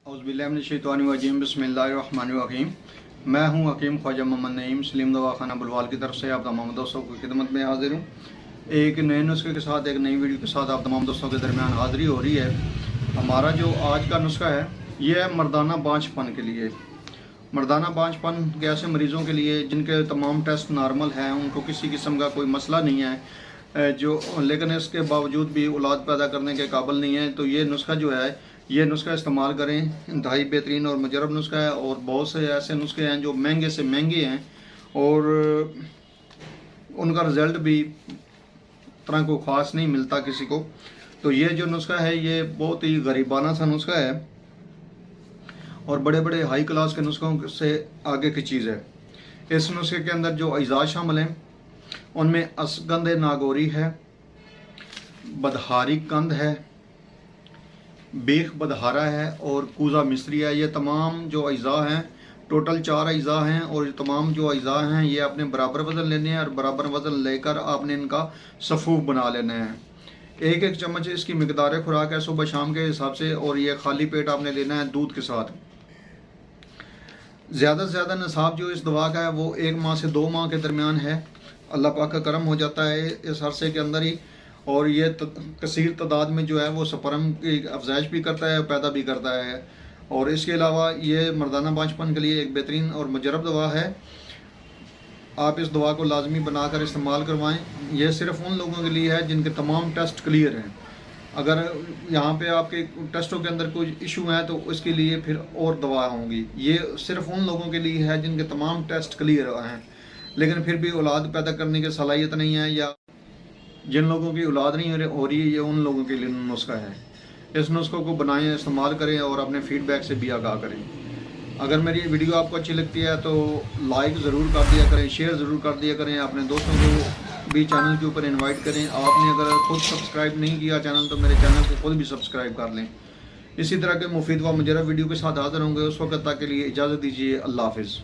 औज़ुबिल्लाहिमिनश्शैतानिर्रजीम बिस्मिल्लाहिर्रहमानिर्रहीम। मैं हूं हकीम ख्वाजा मोहम्मद नईम सलीम दवाखाना बुलवाल की तरफ से आप तमाम दोस्तों की खिदमत में हाजिर हूं। एक नए नुस्खे के साथ एक नई वीडियो के साथ आप तमाम दोस्तों के दरमियान हाज़िरी हो रही है। हमारा जो आज का नुस्खा है ये है मर्दाना बांझपन के लिए। मर्दाना बांझपन के ऐसे मरीज़ों के लिए जिनके तमाम टेस्ट नॉर्मल हैं, उनको किसी किस्म का कोई मसला नहीं है, जो लेकिन इसके बावजूद भी औलाद पैदा करने के काबिल नहीं है, तो ये नुस्खा जो है ये नुस्खा इस्तेमाल करें। इंतहाई बेहतरीन और मुजरब नुस्खा है और बहुत से ऐसे नुस्खे हैं जो महंगे से महंगे हैं और उनका रिज़ल्ट भी तरह को ख़ास नहीं मिलता किसी को। तो ये जो नुस्खा है ये बहुत ही गरीबाना सा नुस्खा है और बड़े बड़े हाई क्लास के नुस्खों से आगे की चीज़ है। इस नुस्खे के अंदर जो अज़ा शामिल हैं उनमें असगंध नागौरी है, बदहारी कंद है, बेख बदहारा है और कूज़ा मिस्री है। ये तमाम जो अज़ा हैं टोटल 4 अज़ा हैं और तमाम जो अज़ा हैं ये आपने बराबर वज़न लेने हैं और बराबर वज़न लेकर आपने इनका सफ़ूफ बना लेना है। एक एक चम्मच इसकी मिकदार खुराक है सुबह शाम के हिसाब से और ये खाली पेट आपने लेना है दूध के साथ। ज़्यादा से ज़्यादा निसाब जो इस दवा का है वो 1 माह से 2 माह के दरमियान है। अल्लाह पाक का करम हो जाता है इस अरसे के अंदर ही और ये कसीर तादाद में जो है वो स्पर्म की अफजाइश भी करता है, पैदा भी करता है। और इसके अलावा ये मर्दाना बांझपन के लिए एक बेहतरीन और मुजरब दवा है। आप इस दवा को लाजमी बनाकर इस्तेमाल करवाएं। यह सिर्फ उन लोगों के लिए है जिनके तमाम टेस्ट क्लियर हैं। अगर यहाँ पे आपके टेस्टों के अंदर कोई इशू है तो उसके लिए फिर और दवा होंगी। ये सिर्फ उन लोगों के लिए है जिनके तमाम टेस्ट क्लियर हैं लेकिन फिर भी औलाद पैदा करने की सलाहियत नहीं है या जिन लोगों की औलाद नहीं हो रही है, ये उन लोगों के लिए नुस्खा है। इस नुस्खों को बनाएं, इस्तेमाल करें और अपने फीडबैक से भी आगाह करें। अगर मेरी वीडियो आपको अच्छी लगती है तो लाइक ज़रूर कर दिया करें, शेयर ज़रूर कर दिया करें, अपने दोस्तों को भी चैनल के ऊपर इनवाइट करें। आपने अगर खुद सब्सक्राइब नहीं किया चैनल तो मेरे चैनल को खुद भी सब्सक्राइब कर लें। इसी तरह के मुफीद व मुजरब वीडियो के साथ हाज़िर होंगे। उस वक्त तक के लिए इजाज़त दीजिए। अल्लाह हाफ़िज़।